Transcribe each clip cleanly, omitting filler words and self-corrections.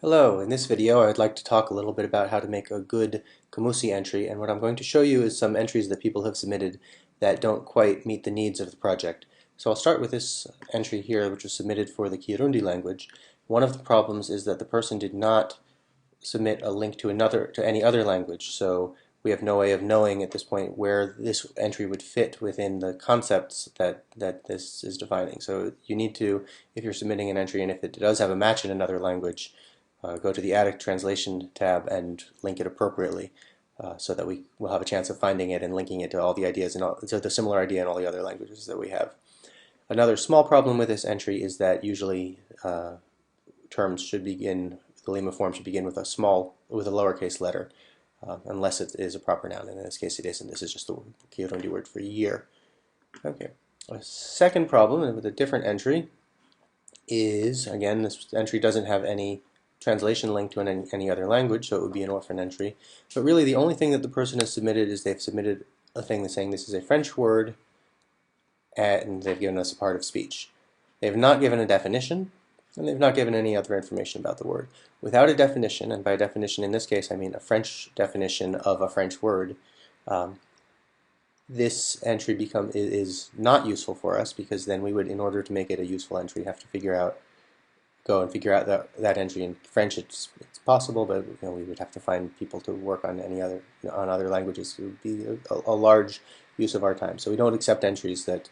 Hello, in this video I'd like to talk a little bit about how to make a good Kamusi entry, and what I'm going to show you is some entries that people have submitted that don't quite meet the needs of the project. So I'll start with this entry here, which was submitted for the Kirundi language. One of the problems is that the person did not submit a link to any other language, so we have no way of knowing at this point where this entry would fit within the concepts that this is defining. So you need to, if you're submitting an entry and if it does have a match in another language, go to the ADDICTIVE translation tab and link it appropriately, so that we will have a chance of finding it and linking it to all the ideas and to the similar idea in all the other languages that we have. Another small problem with this entry is that usually terms should begin, the Lima form should begin with a lowercase letter, unless it is a proper noun, and in this case it isn't. This is just the Kirundi word for year. Okay. A second problem with a different entry is, again, this entry doesn't have any translation link to any other language, so it would be an orphan entry. But really the only thing that the person has submitted is they've submitted a thing that's saying this is a French word, and they've given us a part of speech. They have not given a definition, and they've not given any other information about the word. Without a definition, and by definition in this case I mean a French definition of a French word, this entry is not useful for us, because then we would, in order to make it a useful entry, have to go and figure out that entry in French. It's possible, but we would have to find people to work on other languages. It would be a large use of our time. So we don't accept entries that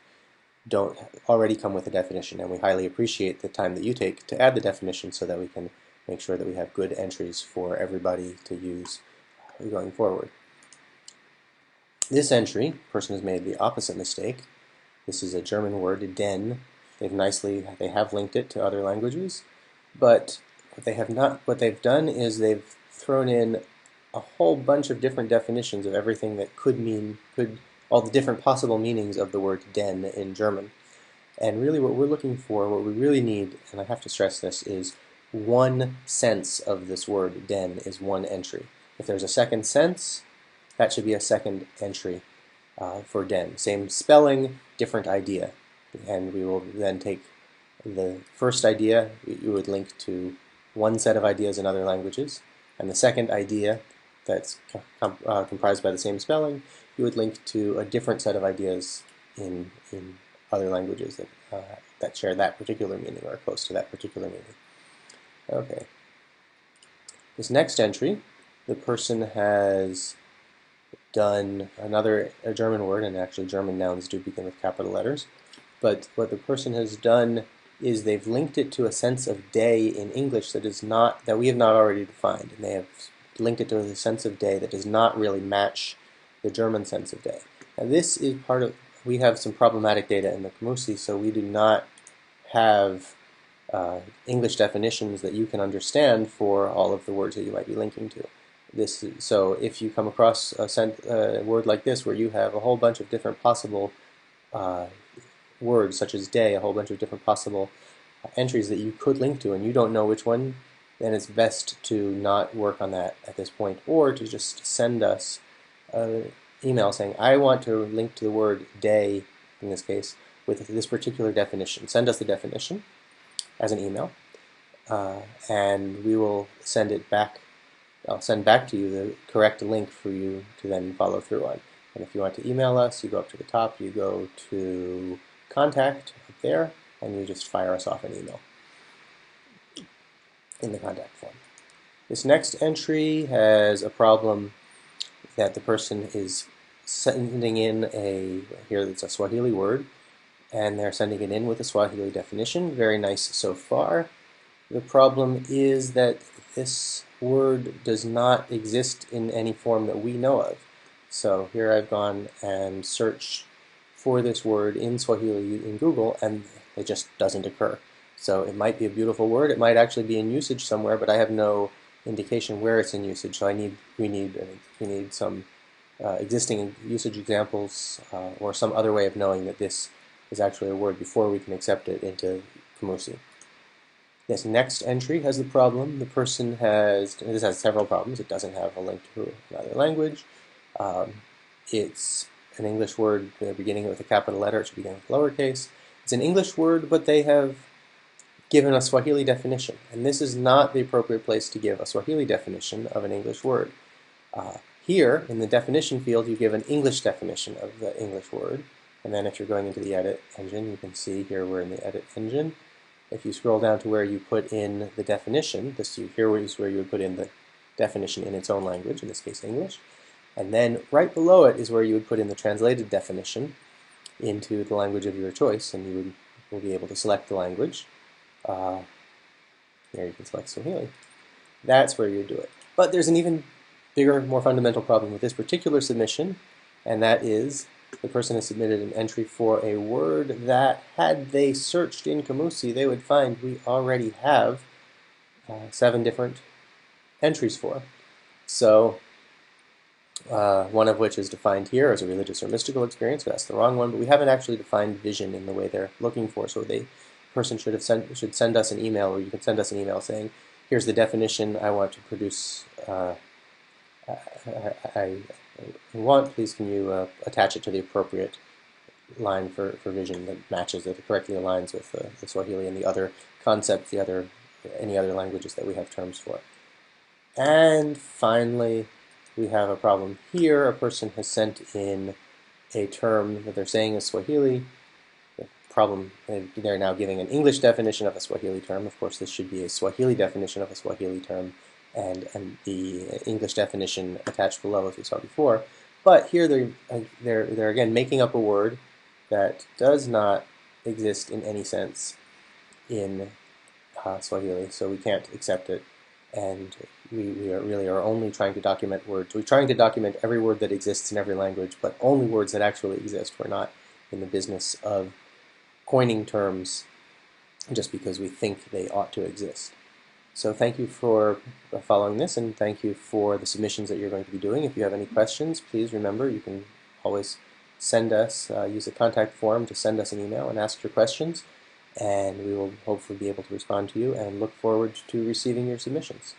don't already come with a definition, and we highly appreciate the time that you take to add the definition so that we can make sure that we have good entries for everybody to use going forward. This entry, the person has made the opposite mistake. This is a German word, den. They have linked it to other languages, but what they've done is they've thrown in a whole bunch of different definitions of everything that all the different possible meanings of the word den in German. And really what we're looking for, what we really need, and I have to stress this, is one sense of this word den is one entry. If there's a second sense, that should be a second entry for den. Same spelling, different idea. And we will then take the first idea, you would link to one set of ideas in other languages, and the second idea that's comprised by the same spelling, you would link to a different set of ideas in other languages that share that particular meaning or are close to that particular meaning. Okay. This next entry, the person has done a German word, and actually German nouns do begin with capital letters. But what the person has done is they've linked it to a sense of day in English that we have not already defined, and they have linked it to a sense of day that does not really match the German sense of day. And this is we have some problematic data in the Kamusi, so we do not have English definitions that you can understand for all of the words that you might be linking to. So if you come across a word like this where you have a whole bunch of different possible words, such as day, a whole bunch of different possible entries that you could link to, and you don't know which one, then it's best to not work on that at this point, or to just send us an email saying, I want to link to the word day, in this case, with this particular definition. Send us the definition as an email, and we will send it back. I'll send back to you the correct link for you to then follow through on. And if you want to email us, you go up to the top, you go to contact up there, and you just fire us off an email in the contact form. This next entry has a problem that the person is sending in here it's a Swahili word, and they're sending it in with a Swahili definition. Very nice so far. The problem is that this word does not exist in any form that we know of. So here I've gone and searched for this word in Swahili in Google, and it just doesn't occur. So it might be a beautiful word, it might actually be in usage somewhere, but I have no indication where it's in usage. So we need some existing usage examples or some other way of knowing that this is actually a word before we can accept it into Kamusi. This next entry has the problem. The person this has several problems. It doesn't have a link to another language. It's an English word beginning with a capital letter. It should begin with lowercase. It's an English word, but they have given a Swahili definition. And this is not the appropriate place to give a Swahili definition of an English word. Here, in the definition field, you give an English definition of the English word. And then if you're going into the edit engine, you can see here we're in the edit engine. If you scroll down to where you put in the definition, here is where you would put in the definition in its own language, in this case English. And then right below it is where you would put in the translated definition into the language of your choice, and you will be able to select the language. Here you can select Swahili. That's where you would do it. But there's an even bigger, more fundamental problem with this particular submission, and that is the person has submitted an entry for a word that, had they searched in Kamusi, they would find we already have 7 different entries for. So one of which is defined here as a religious or mystical experience, but that's the wrong one. But we haven't actually defined vision in the way they're looking for. So the person should send us an email, or you can send us an email saying, here's the definition I want to produce. I want, please can you attach it to the appropriate line for vision that matches, that correctly aligns with the Swahili and the other concepts, any other languages that we have terms for. And finally, we have a problem here. A person has sent in a term that they're saying is Swahili. The problem, they're now giving an English definition of a Swahili term. Of course, this should be a Swahili definition of a Swahili term, and the English definition attached below, as we saw before. But here they're again making up a word that does not exist in any sense in Swahili, so we can't accept it. And we really are only trying to document words. We're trying to document every word that exists in every language, but only words that actually exist. We're not in the business of coining terms just because we think they ought to exist. So thank you for following this, and thank you for the submissions that you're going to be doing. If you have any questions, please remember you can always send us, use the contact form to send us an email and ask your questions, and we will hopefully be able to respond to you and look forward to receiving your submissions.